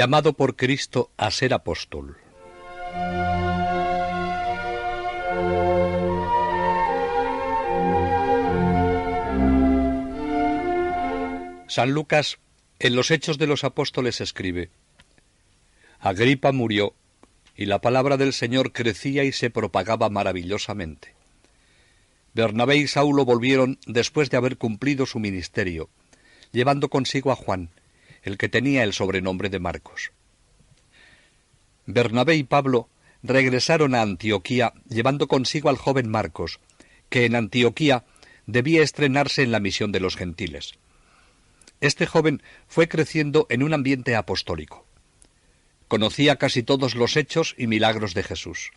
llamado por Cristo a ser apóstol. San Lucas, en los Hechos de los Apóstoles, escribe: Agripa murió, y la palabra del Señor crecía y se propagaba maravillosamente. Bernabé y Saulo volvieron después de haber cumplido su ministerio, llevando consigo a Juan, el que tenía el sobrenombre de Marcos. Bernabé y Pablo regresaron a Antioquía llevando consigo al joven Marcos, que en Antioquía debía estrenarse en la misión de los gentiles. Este joven fue creciendo en un ambiente apostólico. Conocía casi todos los hechos y milagros de Jesús.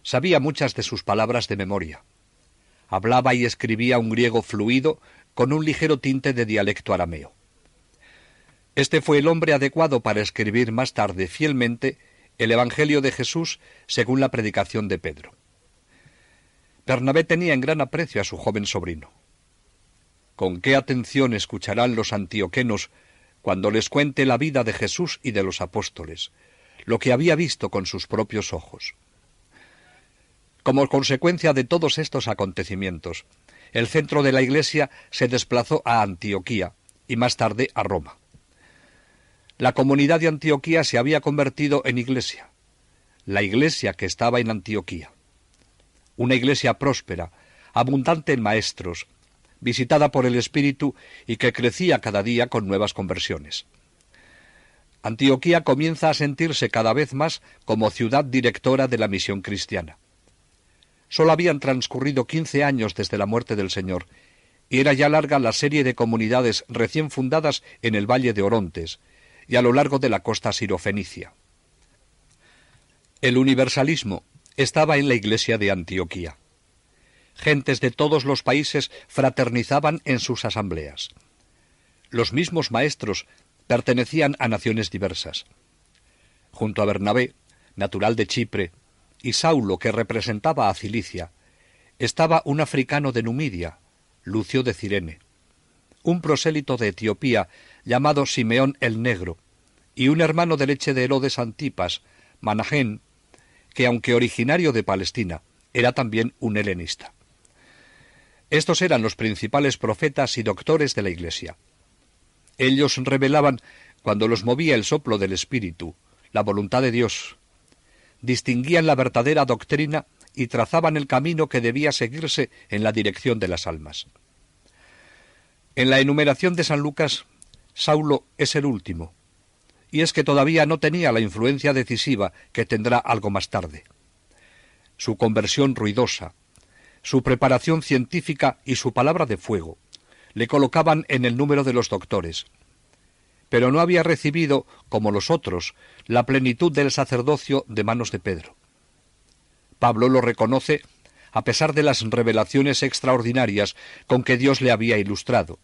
Sabía muchas de sus palabras de memoria. Hablaba y escribía un griego fluido con un ligero tinte de dialecto arameo. Este fue el hombre adecuado para escribir más tarde fielmente el Evangelio de Jesús según la predicación de Pedro. Bernabé tenía en gran aprecio a su joven sobrino. Con qué atención escucharán los antioquenos cuando les cuente la vida de Jesús y de los apóstoles, lo que había visto con sus propios ojos. Como consecuencia de todos estos acontecimientos, el centro de la Iglesia se desplazó a Antioquía y más tarde a Roma. La comunidad de Antioquía se había convertido en iglesia, la iglesia que estaba en Antioquía. Una iglesia próspera, abundante en maestros, visitada por el Espíritu y que crecía cada día con nuevas conversiones. Antioquía comienza a sentirse cada vez más como ciudad directora de la misión cristiana. Solo habían transcurrido 15 años desde la muerte del Señor, y era ya larga la serie de comunidades recién fundadas en el valle de Orontes y a lo largo de la costa sirofenicia. El universalismo estaba en la iglesia de Antioquía. Gentes de todos los países fraternizaban en sus asambleas. Los mismos maestros pertenecían a naciones diversas. Junto a Bernabé, natural de Chipre, y Saulo, que representaba a Cilicia, estaba un africano de Numidia, Lucio de Cirene, un prosélito de Etiopía llamado Simeón el Negro, y un hermano de leche de Herodes Antipas, Manahén, que aunque originario de Palestina, era también un helenista. Estos eran los principales profetas y doctores de la Iglesia. Ellos revelaban, cuando los movía el soplo del Espíritu, la voluntad de Dios. Distinguían la verdadera doctrina y trazaban el camino que debía seguirse en la dirección de las almas. En la enumeración de San Lucas, Saulo es el último, y es que todavía no tenía la influencia decisiva que tendrá algo más tarde. Su conversión ruidosa, su preparación científica y su palabra de fuego le colocaban en el número de los doctores, pero no había recibido, como los otros, la plenitud del sacerdocio de manos de Pedro. Pablo lo reconoce a pesar de las revelaciones extraordinarias con que Dios le había ilustrado,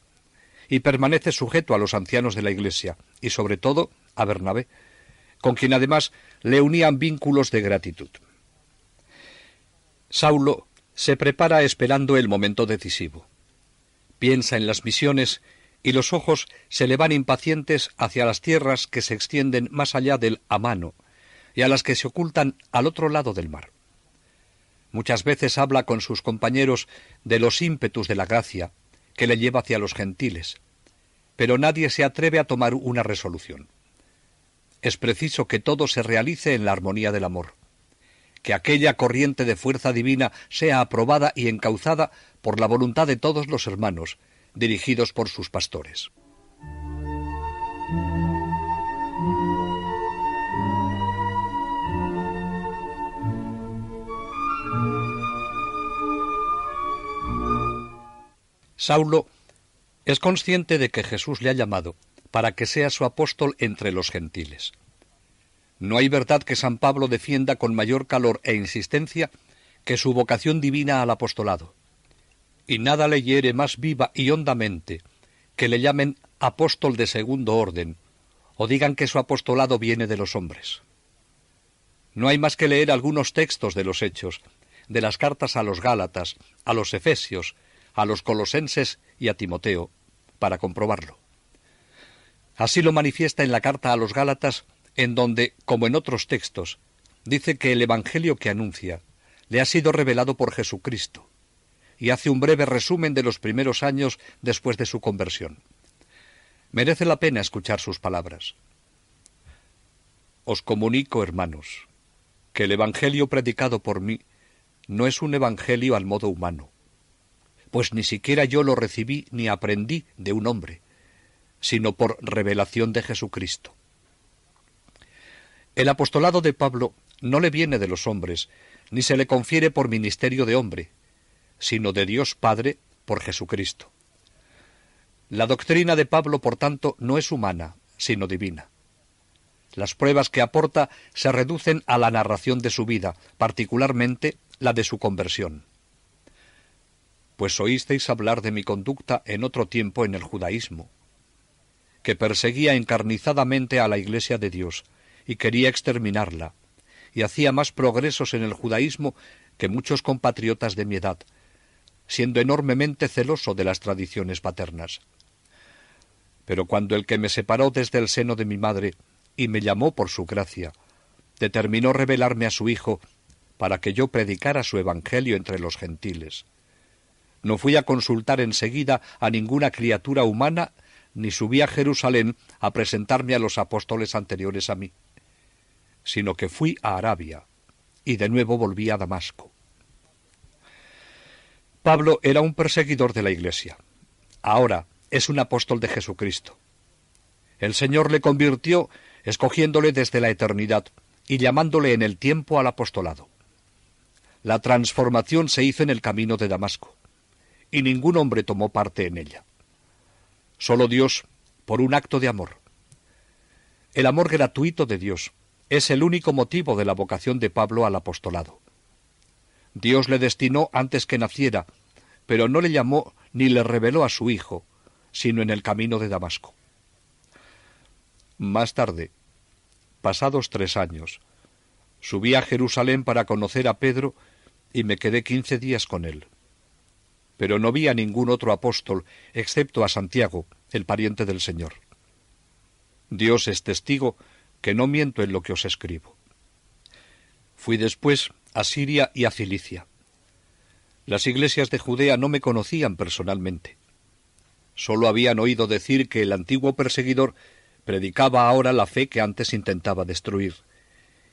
y permanece sujeto a los ancianos de la Iglesia, y sobre todo a Bernabé, con quien además le unían vínculos de gratitud. Saulo se prepara esperando el momento decisivo. Piensa en las misiones y los ojos se le van impacientes hacia las tierras que se extienden más allá del Amano y a las que se ocultan al otro lado del mar. Muchas veces habla con sus compañeros de los ímpetus de la gracia que le lleva hacia los gentiles, pero nadie se atreve a tomar una resolución. Es preciso que todo se realice en la armonía del amor, que aquella corriente de fuerza divina sea aprobada y encauzada por la voluntad de todos los hermanos, dirigidos por sus pastores. Saulo es consciente de que Jesús le ha llamado para que sea su apóstol entre los gentiles. No hay verdad que San Pablo defienda con mayor calor e insistencia que su vocación divina al apostolado, y nada le hiere más viva y hondamente que le llamen apóstol de segundo orden, o digan que su apostolado viene de los hombres. No hay más que leer algunos textos de los Hechos, de las cartas a los Gálatas, a los Efesios, a los Colosenses y a Timoteo, para comprobarlo. Así lo manifiesta en la carta a los Gálatas en donde, como en otros textos, dice que el Evangelio que anuncia le ha sido revelado por Jesucristo, y hace un breve resumen de los primeros años después de su conversión. Merece la pena escuchar sus palabras. Os comunico, hermanos, que el Evangelio predicado por mí no es un evangelio al modo humano, pues ni siquiera yo lo recibí ni aprendí de un hombre, sino por revelación de Jesucristo. El apostolado de Pablo no le viene de los hombres, ni se le confiere por ministerio de hombre, sino de Dios Padre por Jesucristo. La doctrina de Pablo, por tanto, no es humana, sino divina. Las pruebas que aporta se reducen a la narración de su vida, particularmente la de su conversión. Pues oísteis hablar de mi conducta en otro tiempo en el judaísmo, que perseguía encarnizadamente a la Iglesia de Dios y quería exterminarla, y hacía más progresos en el judaísmo que muchos compatriotas de mi edad, siendo enormemente celoso de las tradiciones paternas. Pero cuando el que me separó desde el seno de mi madre y me llamó por su gracia, determinó revelarme a su Hijo para que yo predicara su evangelio entre los gentiles, no fui a consultar enseguida a ninguna criatura humana, ni subí a Jerusalén a presentarme a los apóstoles anteriores a mí, sino que fui a Arabia, y de nuevo volví a Damasco. Pablo era un perseguidor de la Iglesia. Ahora es un apóstol de Jesucristo. El Señor le convirtió, escogiéndole desde la eternidad y llamándole en el tiempo al apostolado. La transformación se hizo en el camino de Damasco, y ningún hombre tomó parte en ella. Solo Dios, por un acto de amor. El amor gratuito de Dios es el único motivo de la vocación de Pablo al apostolado. Dios le destinó antes que naciera, pero no le llamó ni le reveló a su Hijo, sino en el camino de Damasco. Más tarde, pasados 3 años, subí a Jerusalén para conocer a Pedro y me quedé 15 días con él. Pero no vi a ningún otro apóstol, excepto a Santiago, el pariente del Señor. Dios es testigo que no miento en lo que os escribo. Fui después a Siria y a Cilicia. Las iglesias de Judea no me conocían personalmente. Solo habían oído decir que el antiguo perseguidor predicaba ahora la fe que antes intentaba destruir,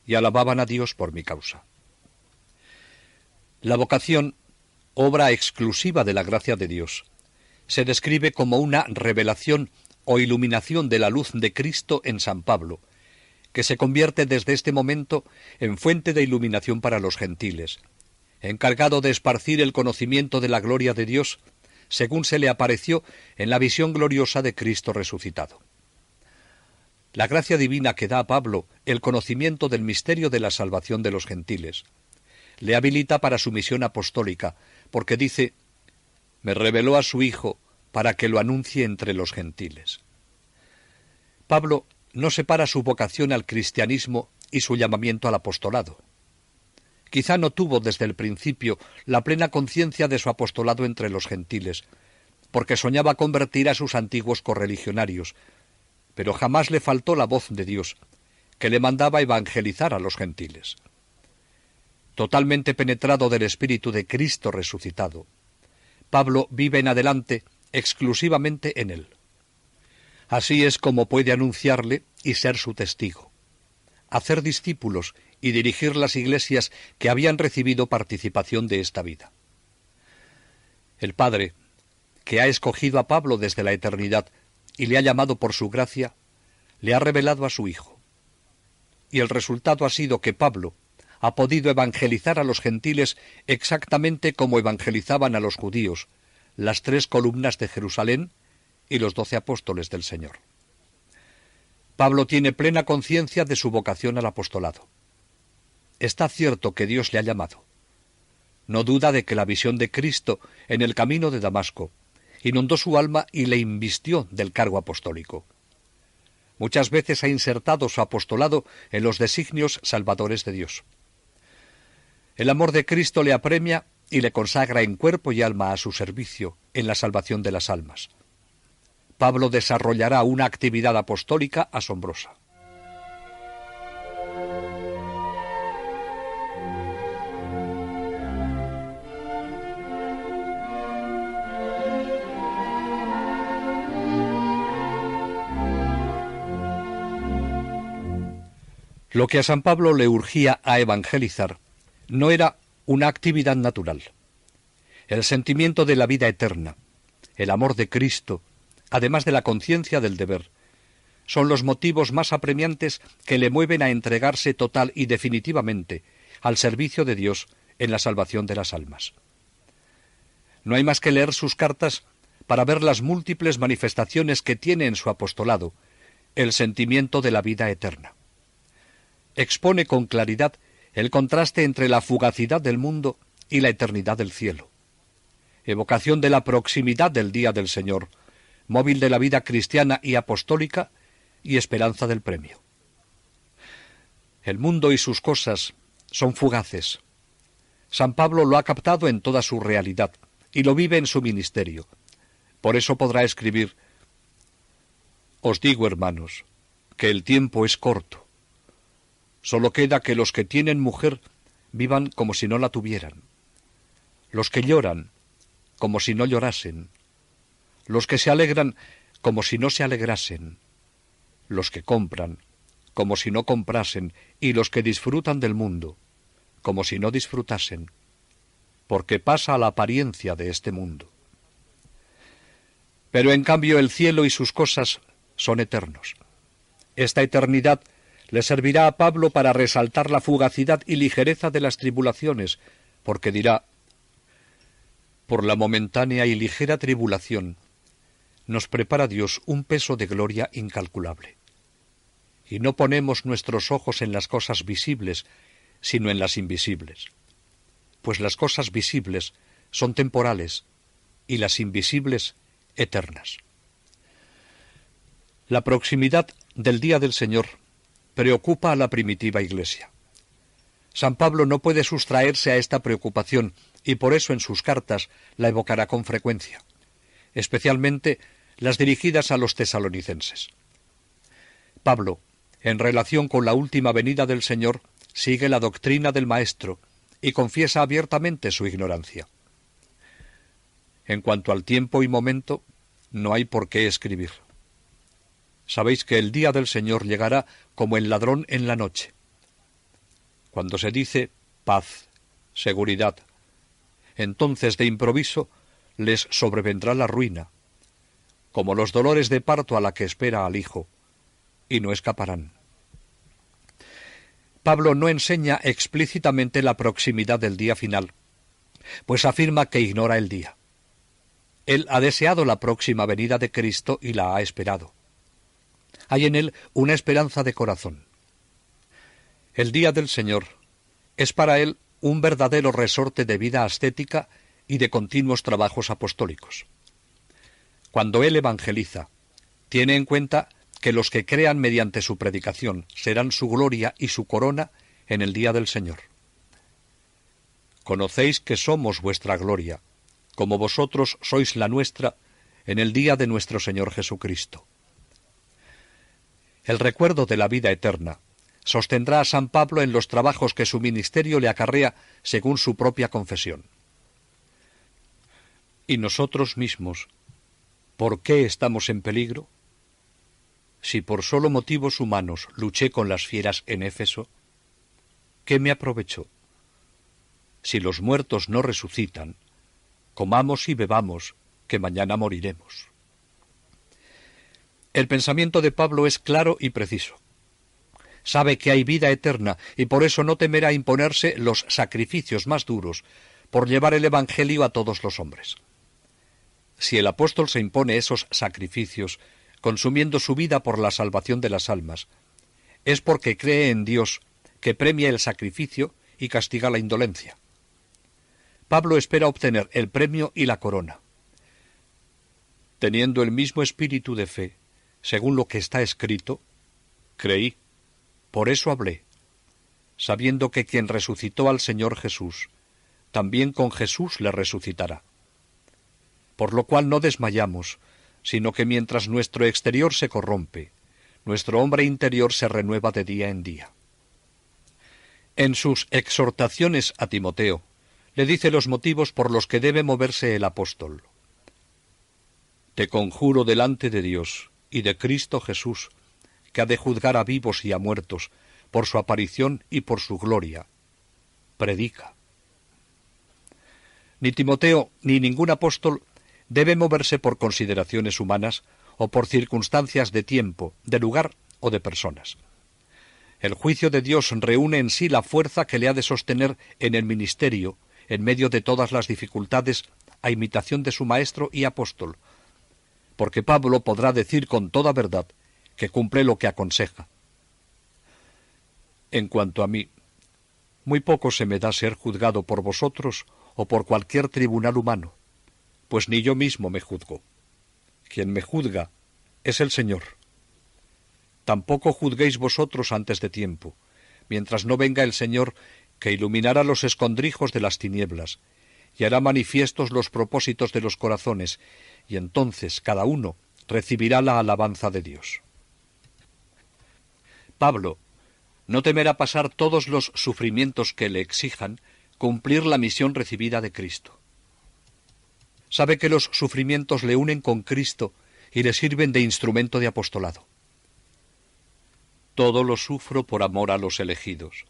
y alababan a Dios por mi causa. La vocación, obra exclusiva de la gracia de Dios, se describe como una revelación o iluminación de la luz de Cristo en San Pablo, que se convierte desde este momento en fuente de iluminación para los gentiles, encargado de esparcir el conocimiento de la gloria de Dios, según se le apareció en la visión gloriosa de Cristo resucitado. La gracia divina que da a Pablo el conocimiento del misterio de la salvación de los gentiles le habilita para su misión apostólica, porque dice: me reveló a su Hijo para que lo anuncie entre los gentiles. Pablo no separa su vocación al cristianismo y su llamamiento al apostolado. Quizá no tuvo desde el principio la plena conciencia de su apostolado entre los gentiles, porque soñaba convertir a sus antiguos correligionarios, pero jamás le faltó la voz de Dios, que le mandaba evangelizar a los gentiles. Totalmente penetrado del Espíritu de Cristo resucitado, Pablo vive en adelante exclusivamente en él. Así es como puede anunciarle y ser su testigo, hacer discípulos y dirigir las iglesias que habían recibido participación de esta vida. El Padre, que ha escogido a Pablo desde la eternidad y le ha llamado por su gracia, le ha revelado a su Hijo. Y el resultado ha sido que Pablo ha podido evangelizar a los gentiles exactamente como evangelizaban a los judíos, las 3 columnas de Jerusalén y los 12 apóstoles del Señor. Pablo tiene plena conciencia de su vocación al apostolado. Está cierto que Dios le ha llamado. No duda de que la visión de Cristo en el camino de Damasco inundó su alma y le invistió del cargo apostólico. Muchas veces ha insertado su apostolado en los designios salvadores de Dios. El amor de Cristo le apremia y le consagra en cuerpo y alma a su servicio en la salvación de las almas. Pablo desarrollará una actividad apostólica asombrosa. Lo que a San Pablo le urgía a evangelizar no era una actividad natural. El sentimiento de la vida eterna, el amor de Cristo, además de la conciencia del deber, son los motivos más apremiantes que le mueven a entregarse total y definitivamente al servicio de Dios en la salvación de las almas. No hay más que leer sus cartas para ver las múltiples manifestaciones que tiene en su apostolado el sentimiento de la vida eterna. Expone con claridad el contraste entre la fugacidad del mundo y la eternidad del cielo. Evocación de la proximidad del día del Señor, móvil de la vida cristiana y apostólica, y esperanza del premio. El mundo y sus cosas son fugaces. San Pablo lo ha captado en toda su realidad y lo vive en su ministerio. Por eso podrá escribir: «Os digo, hermanos, que el tiempo es corto. Solo queda que los que tienen mujer vivan como si no la tuvieran. Los que lloran, como si no llorasen. Los que se alegran, como si no se alegrasen. Los que compran, como si no comprasen, y los que disfrutan del mundo, como si no disfrutasen, porque pasa la apariencia de este mundo. Pero en cambio el cielo y sus cosas son eternos. Esta eternidad le servirá a Pablo para resaltar la fugacidad y ligereza de las tribulaciones, porque dirá: por la momentánea y ligera tribulación nos prepara Dios un peso de gloria incalculable. Y no ponemos nuestros ojos en las cosas visibles, sino en las invisibles. Pues las cosas visibles son temporales y las invisibles eternas». La proximidad del día del Señor preocupa a la primitiva Iglesia. San Pablo no puede sustraerse a esta preocupación y por eso en sus cartas la evocará con frecuencia, especialmente las dirigidas a los tesalonicenses. Pablo, en relación con la última venida del Señor, sigue la doctrina del Maestro y confiesa abiertamente su ignorancia. En cuanto al tiempo y momento, no hay por qué escribir. Sabéis que el día del Señor llegará como el ladrón en la noche. Cuando se dice paz, seguridad, entonces de improviso les sobrevendrá la ruina, como los dolores de parto a la que espera al hijo, y no escaparán. Pablo no enseña explícitamente la proximidad del día final, pues afirma que ignora el día. Él ha deseado la próxima venida de Cristo y la ha esperado. Hay en él una esperanza de corazón. El día del Señor es para él un verdadero resorte de vida ascética y de continuos trabajos apostólicos. Cuando él evangeliza, tiene en cuenta que los que crean mediante su predicación serán su gloria y su corona en el día del Señor. Conocéis que somos vuestra gloria, como vosotros sois la nuestra en el día de nuestro Señor Jesucristo. El recuerdo de la vida eterna sostendrá a San Pablo en los trabajos que su ministerio le acarrea según su propia confesión. ¿Y nosotros mismos, por qué estamos en peligro? Si por solo motivos humanos luché con las fieras en Éfeso, ¿qué me aprovechó? Si los muertos no resucitan, comamos y bebamos, que mañana moriremos. El pensamiento de Pablo es claro y preciso. Sabe que hay vida eterna y por eso no temerá imponerse los sacrificios más duros por llevar el Evangelio a todos los hombres. Si el apóstol se impone esos sacrificios, consumiendo su vida por la salvación de las almas, es porque cree en Dios, que premia el sacrificio y castiga la indolencia. Pablo espera obtener el premio y la corona. Teniendo el mismo espíritu de fe, según lo que está escrito, creí, por eso hablé, sabiendo que quien resucitó al Señor Jesús, también con Jesús le resucitará. Por lo cual no desmayamos, sino que mientras nuestro exterior se corrompe, nuestro hombre interior se renueva de día en día. En sus exhortaciones a Timoteo, le dice los motivos por los que debe moverse el apóstol. Te conjuro delante de Dios y de Cristo Jesús, que ha de juzgar a vivos y a muertos, por su aparición y por su gloria. Predica. Ni Timoteo ni ningún apóstol debe moverse por consideraciones humanas o por circunstancias de tiempo, de lugar o de personas. El juicio de Dios reúne en sí la fuerza que le ha de sostener en el ministerio, en medio de todas las dificultades, a imitación de su maestro y apóstol, porque Pablo podrá decir con toda verdad que cumple lo que aconseja. En cuanto a mí, muy poco se me da ser juzgado por vosotros o por cualquier tribunal humano, pues ni yo mismo me juzgo. Quien me juzga es el Señor. Tampoco juzguéis vosotros antes de tiempo, mientras no venga el Señor, que iluminará los escondrijos de las tinieblas, y hará manifiestos los propósitos de los corazones, y entonces cada uno recibirá la alabanza de Dios. Pablo no temerá pasar todos los sufrimientos que le exijan cumplir la misión recibida de Cristo. Sabe que los sufrimientos le unen con Cristo y le sirven de instrumento de apostolado. Todo lo sufro por amor a los elegidos,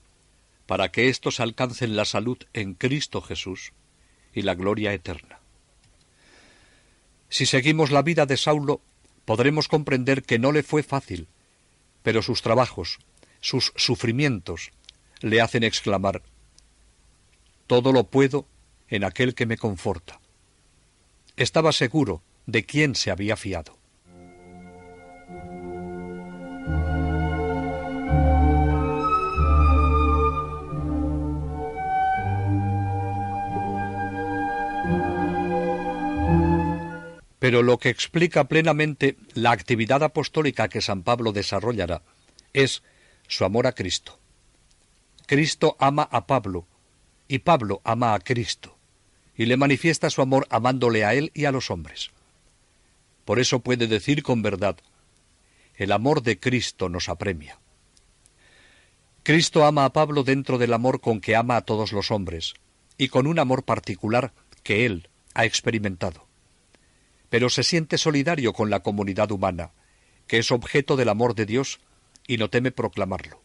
para que éstos alcancen la salud en Cristo Jesús y la gloria eterna. Si seguimos la vida de Saulo, podremos comprender que no le fue fácil, pero sus trabajos, sus sufrimientos, le hacen exclamar: «Todo lo puedo en aquel que me conforta». Estaba seguro de quién se había fiado. Pero lo que explica plenamente la actividad apostólica que San Pablo desarrollará es su amor a Cristo. Cristo ama a Pablo y Pablo ama a Cristo, y le manifiesta su amor amándole a él y a los hombres. Por eso puede decir con verdad: el amor de Cristo nos apremia. Cristo ama a Pablo dentro del amor con que ama a todos los hombres, y con un amor particular que él ha experimentado. Pero se siente solidario con la comunidad humana, que es objeto del amor de Dios, y no teme proclamarlo.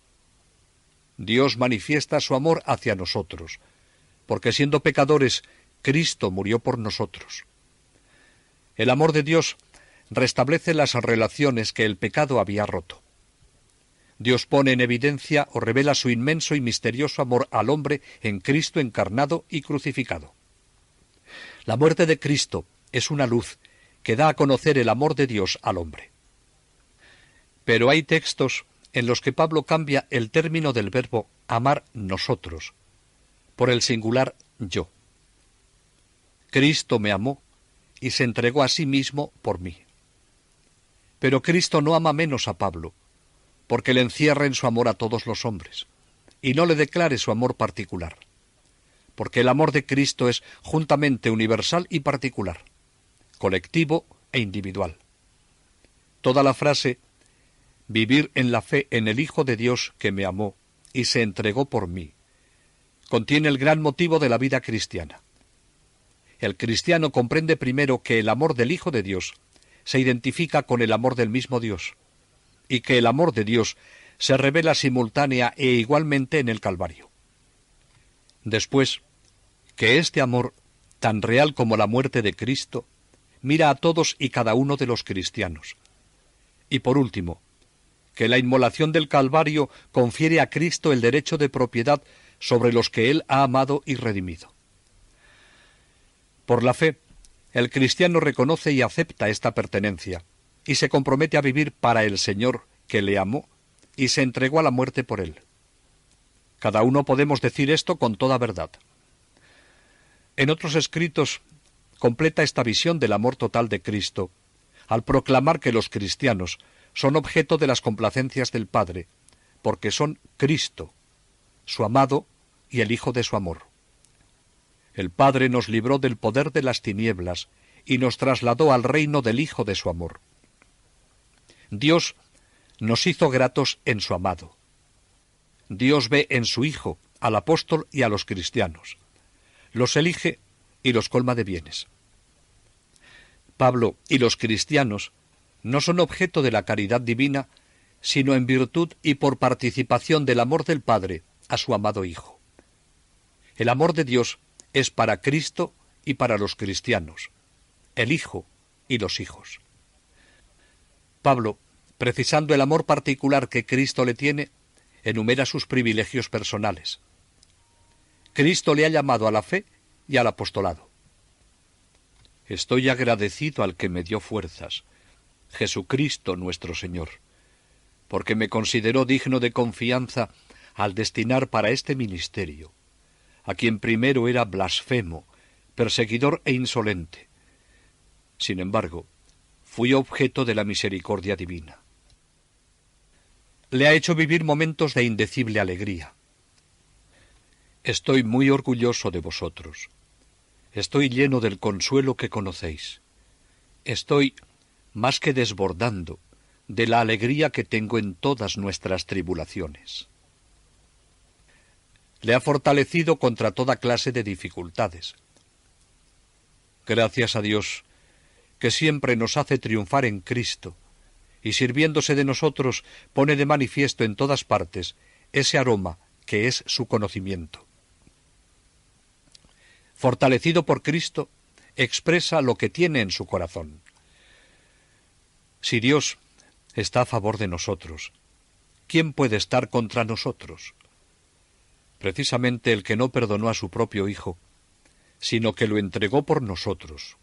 Dios manifiesta su amor hacia nosotros, porque siendo pecadores, Cristo murió por nosotros. El amor de Dios restablece las relaciones que el pecado había roto. Dios pone en evidencia o revela su inmenso y misterioso amor al hombre en Cristo encarnado y crucificado. La muerte de Cristo es una luz que da a conocer el amor de Dios al hombre. Pero hay textos en los que Pablo cambia el término del verbo amar nosotros por el singular yo. Cristo me amó y se entregó a sí mismo por mí. Pero Cristo no ama menos a Pablo, porque le encierra en su amor a todos los hombres, y no le declare su amor particular, porque el amor de Cristo es juntamente universal y particular, colectivo e individual. Toda la frase «vivir en la fe en el Hijo de Dios que me amó y se entregó por mí» contiene el gran motivo de la vida cristiana. El cristiano comprende primero que el amor del Hijo de Dios se identifica con el amor del mismo Dios, y que el amor de Dios se revela simultánea e igualmente en el Calvario. Después, que este amor, tan real como la muerte de Cristo, mira a todos y cada uno de los cristianos. Y por último, que la inmolación del Calvario confiere a Cristo el derecho de propiedad sobre los que Él ha amado y redimido. Por la fe, el cristiano reconoce y acepta esta pertenencia, y se compromete a vivir para el Señor que le amó y se entregó a la muerte por Él. Cada uno podemos decir esto con toda verdad. En otros escritos completa esta visión del amor total de Cristo, al proclamar que los cristianos son objeto de las complacencias del Padre, porque son Cristo, su amado y el Hijo de su amor. El Padre nos libró del poder de las tinieblas y nos trasladó al reino del Hijo de su amor. Dios nos hizo gratos en su amado. Dios ve en su Hijo al apóstol y a los cristianos. Los elige y los colma de bienes. Pablo y los cristianos no son objeto de la caridad divina, sino en virtud y por participación del amor del Padre a su amado Hijo. El amor de Dios es para Cristo y para los cristianos, el Hijo y los hijos. Pablo, precisando el amor particular que Cristo le tiene, enumera sus privilegios personales. Cristo le ha llamado a la fe y al apostolado. Estoy agradecido al que me dio fuerzas, Jesucristo nuestro Señor, porque me consideró digno de confianza al destinar para este ministerio, a quien primero era blasfemo, perseguidor e insolente. Sin embargo, fui objeto de la misericordia divina. Le ha hecho vivir momentos de indecible alegría. Estoy muy orgulloso de vosotros. Estoy lleno del consuelo que conocéis. Estoy, más que desbordando, de la alegría que tengo en todas nuestras tribulaciones. Le ha fortalecido contra toda clase de dificultades. Gracias a Dios, que siempre nos hace triunfar en Cristo, y sirviéndose de nosotros pone de manifiesto en todas partes ese aroma que es su conocimiento. Fortalecido por Cristo, expresa lo que tiene en su corazón. Si Dios está a favor de nosotros, ¿quién puede estar contra nosotros? Precisamente el que no perdonó a su propio Hijo, sino que lo entregó por nosotros.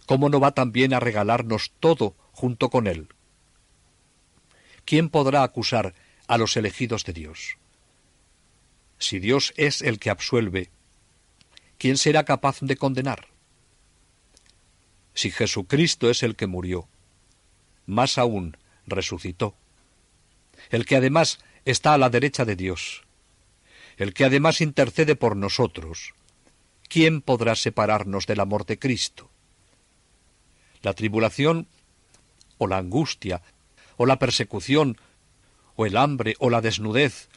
¿Cómo no va también a regalarnos todo junto con Él? ¿Quién podrá acusar a los elegidos de Dios? Si Dios es el que absuelve, ¿quién será capaz de condenar? Si Jesucristo es el que murió, más aún resucitó, el que además está a la derecha de Dios, el que además intercede por nosotros, ¿quién podrá separarnos del amor de Cristo? La tribulación, o la angustia, o la persecución, o el hambre, o la desnudez,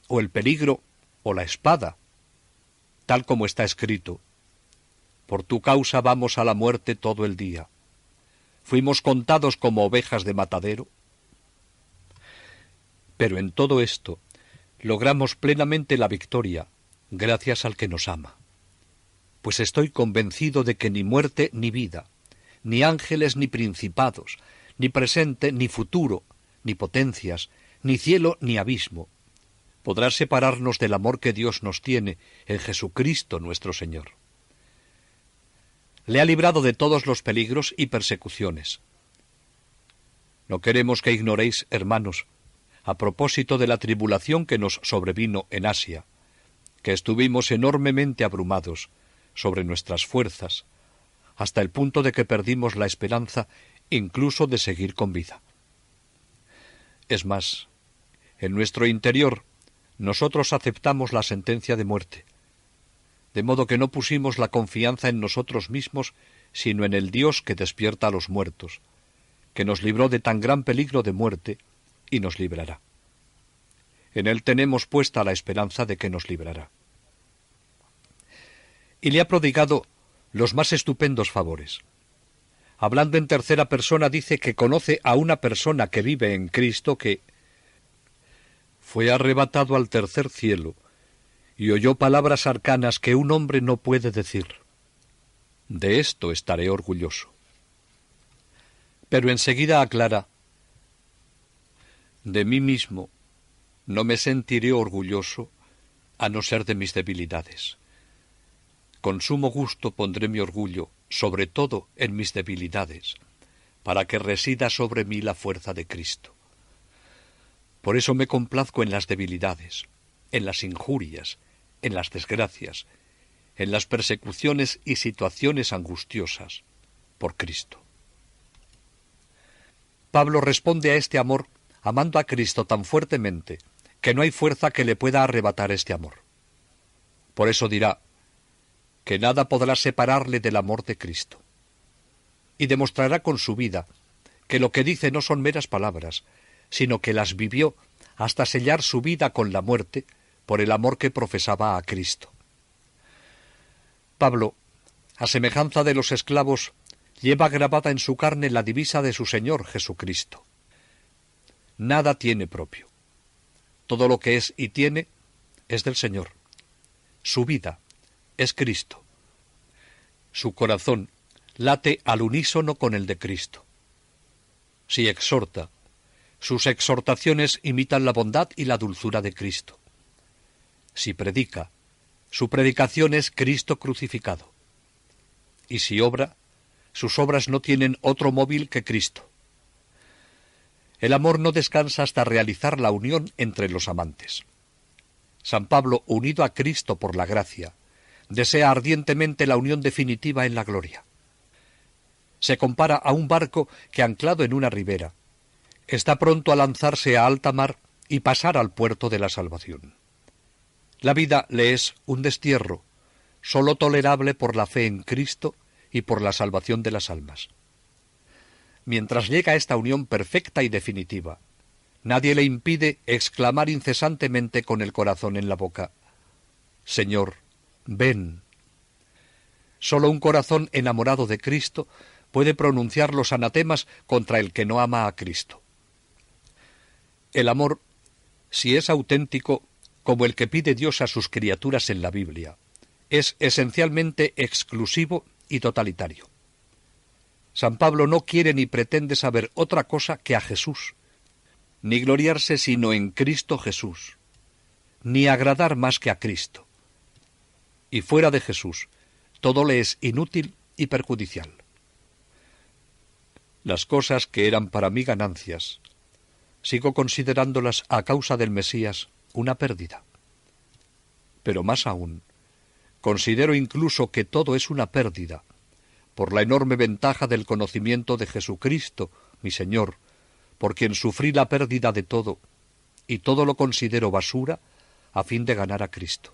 o el peligro, o la espada, tal como está escrito: por tu causa vamos a la muerte todo el día. Fuimos contados como ovejas de matadero. Pero en todo esto logramos plenamente la victoria, gracias al que nos ama. Pues estoy convencido de que ni muerte ni vida, ni ángeles ni principados, ni presente ni futuro, ni potencias, ni cielo ni abismo, podrá separarnos del amor que Dios nos tiene en Jesucristo nuestro Señor. Le ha librado de todos los peligros y persecuciones. No queremos que ignoréis, hermanos, a propósito de la tribulación que nos sobrevino en Asia, que estuvimos enormemente abrumados sobre nuestras fuerzas, hasta el punto de que perdimos la esperanza incluso de seguir con vida. Es más, en nuestro interior nosotros aceptamos la sentencia de muerte, de modo que no pusimos la confianza en nosotros mismos, sino en el Dios que despierta a los muertos, que nos libró de tan gran peligro de muerte y nos librará. En Él tenemos puesta la esperanza de que nos librará. Y le ha prodigado los más estupendos favores. Hablando en tercera persona, dice que conoce a una persona que vive en Cristo que fue arrebatado al tercer cielo y oyó palabras arcanas que un hombre no puede decir. De esto estaré orgulloso. Pero enseguida aclara: de mí mismo no me sentiré orgulloso a no ser de mis debilidades. Con sumo gusto pondré mi orgullo, sobre todo en mis debilidades, para que resida sobre mí la fuerza de Cristo. Por eso me complazco en las debilidades, en las injurias, en las desgracias, en las persecuciones y situaciones angustiosas, por Cristo. Pablo responde a este amor amando a Cristo tan fuertemente que no hay fuerza que le pueda arrebatar este amor. Por eso dirá que nada podrá separarle del amor de Cristo. Y demostrará con su vida que lo que dice no son meras palabras, sino que las vivió hasta sellar su vida con la muerte por el amor que profesaba a Cristo. Pablo, a semejanza de los esclavos, lleva grabada en su carne la divisa de su Señor Jesucristo. nada tiene propio. Todo lo que es y tiene es del Señor. Su vida es Cristo. Su corazón late al unísono con el de Cristo. Si exhorta, sus exhortaciones imitan la bondad y la dulzura de Cristo. Si predica, su predicación es Cristo crucificado. Y si obra, sus obras no tienen otro móvil que Cristo. El amor no descansa hasta realizar la unión entre los amantes. San Pablo, unido a Cristo por la gracia, desea ardientemente la unión definitiva en la gloria. Se compara a un barco que, anclado en una ribera, está pronto a lanzarse a alta mar y pasar al puerto de la salvación. La vida le es un destierro, sólo tolerable por la fe en Cristo y por la salvación de las almas. Mientras llega a esta unión perfecta y definitiva, nadie le impide exclamar incesantemente con el corazón en la boca: Señor, ven. Sólo un corazón enamorado de Cristo puede pronunciar los anatemas contra el que no ama a Cristo. El amor, si es auténtico, como el que pide Dios a sus criaturas en la Biblia, es esencialmente exclusivo y totalitario. San Pablo no quiere ni pretende saber otra cosa que a Jesús, ni gloriarse sino en Cristo Jesús, ni agradar más que a Cristo. Y fuera de Jesús, todo le es inútil y perjudicial. Las cosas que eran para mí ganancias, sigo considerándolas a causa del Mesías una pérdida. Pero más aún, considero incluso que todo es una pérdida, por la enorme ventaja del conocimiento de Jesucristo, mi Señor, por quien sufrí la pérdida de todo, y todo lo considero basura a fin de ganar a Cristo.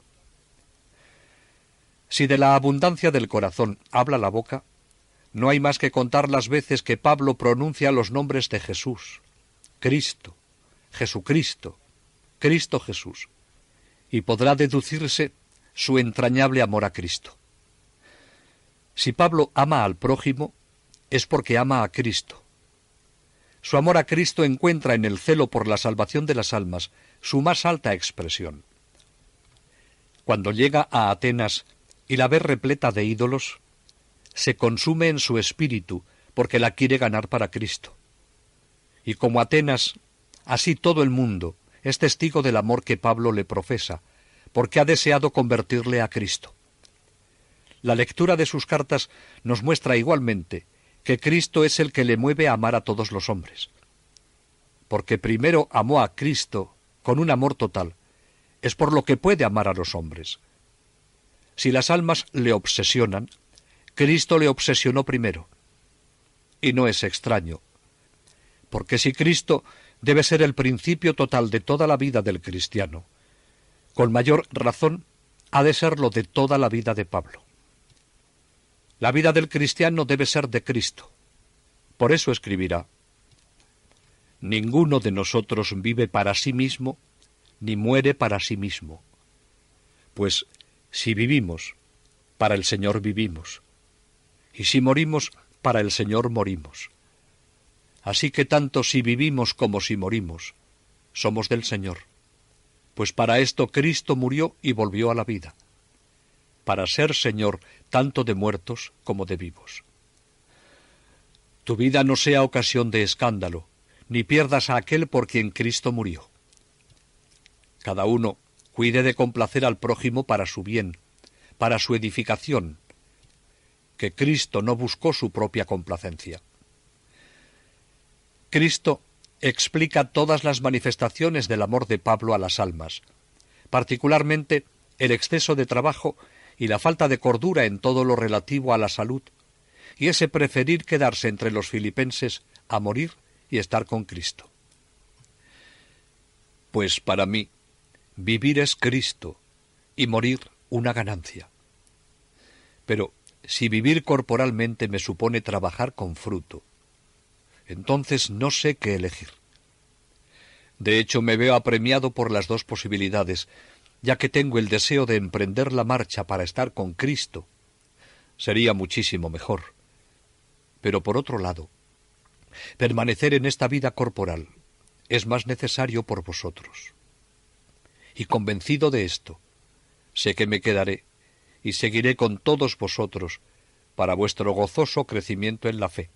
Si de la abundancia del corazón habla la boca, no hay más que contar las veces que Pablo pronuncia los nombres de Jesús, Cristo, Jesucristo, Cristo Jesús, y podrá deducirse su entrañable amor a Cristo. Si Pablo ama al prójimo, es porque ama a Cristo. Su amor a Cristo encuentra en el celo por la salvación de las almas su más alta expresión. Cuando llega a Atenas y la ve repleta de ídolos, se consume en su espíritu porque la quiere ganar para Cristo. Y como Atenas, así todo el mundo es testigo del amor que Pablo le profesa, porque ha deseado convertirle a Cristo. La lectura de sus cartas nos muestra igualmente que Cristo es el que le mueve a amar a todos los hombres. Porque primero amó a Cristo con un amor total, es por lo que puede amar a los hombres. Si las almas le obsesionan, Cristo le obsesionó primero. Y no es extraño, porque si Cristo debe ser el principio total de toda la vida del cristiano, con mayor razón ha de serlo de toda la vida de Pablo. La vida del cristiano debe ser de Cristo. Por eso escribirá: ninguno de nosotros vive para sí mismo, ni muere para sí mismo. Pues si vivimos, para el Señor vivimos, y si morimos, para el Señor morimos. Así que tanto si vivimos como si morimos, somos del Señor. Pues para esto Cristo murió y volvió a la vida, para ser Señor tanto de muertos como de vivos. Tu vida no sea ocasión de escándalo, ni pierdas a aquel por quien Cristo murió. Cada uno cuide de complacer al prójimo para su bien, para su edificación, que Cristo no buscó su propia complacencia. Cristo explica todas las manifestaciones del amor de Pablo a las almas, particularmente el exceso de trabajo y la falta de cordura en todo lo relativo a la salud, y ese preferir quedarse entre los filipenses a morir y estar con Cristo. Pues para mí, vivir es Cristo y morir una ganancia. Pero si vivir corporalmente me supone trabajar con fruto, entonces no sé qué elegir. De hecho, me veo apremiado por las dos posibilidades, ya que tengo el deseo de emprender la marcha para estar con Cristo. Sería muchísimo mejor. Pero por otro lado, permanecer en esta vida corporal, es más necesario por vosotros. Y convencido de esto, sé que me quedaré y seguiré con todos vosotros para vuestro gozoso crecimiento en la fe,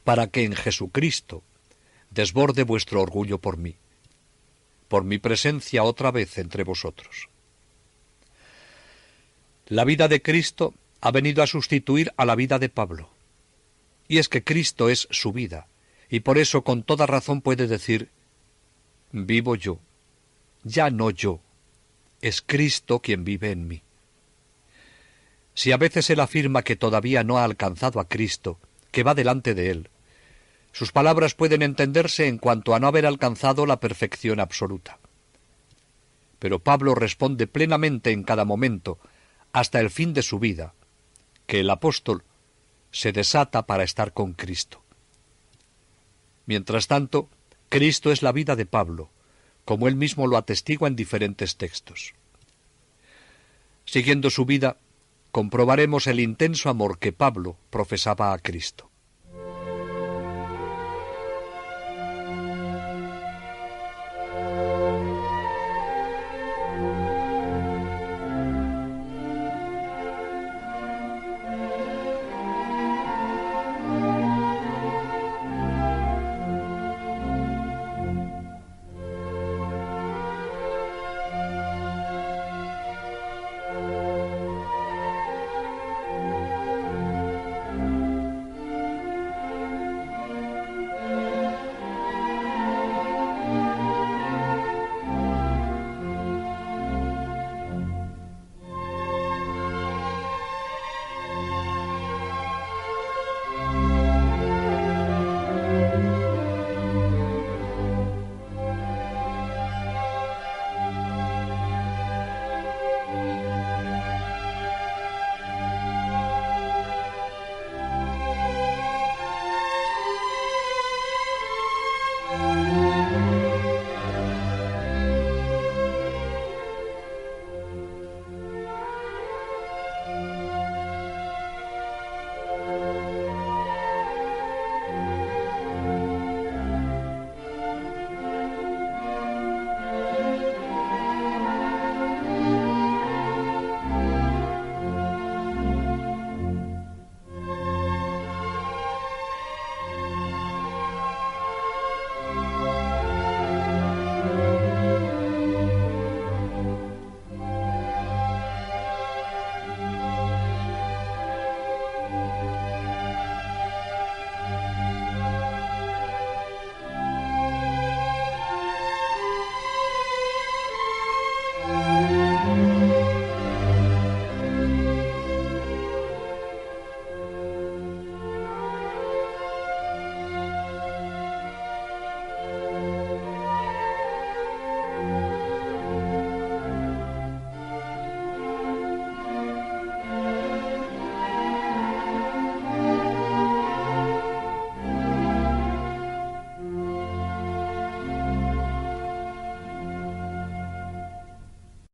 para que en Jesucristo desborde vuestro orgullo por mi presencia otra vez entre vosotros. La vida de Cristo ha venido a sustituir a la vida de Pablo. Y es que Cristo es su vida, y por eso con toda razón puede decir: vivo yo, ya no yo, es Cristo quien vive en mí. Si a veces él afirma que todavía no ha alcanzado a Cristo, que va delante de él, sus palabras pueden entenderse en cuanto a no haber alcanzado la perfección absoluta. Pero Pablo responde plenamente en cada momento, hasta el fin de su vida, que el apóstol se desata para estar con Cristo. Mientras tanto, Cristo es la vida de Pablo, como él mismo lo atestigua en diferentes textos. Siguiendo su vida, comprobaremos el intenso amor que Pablo profesaba a Cristo.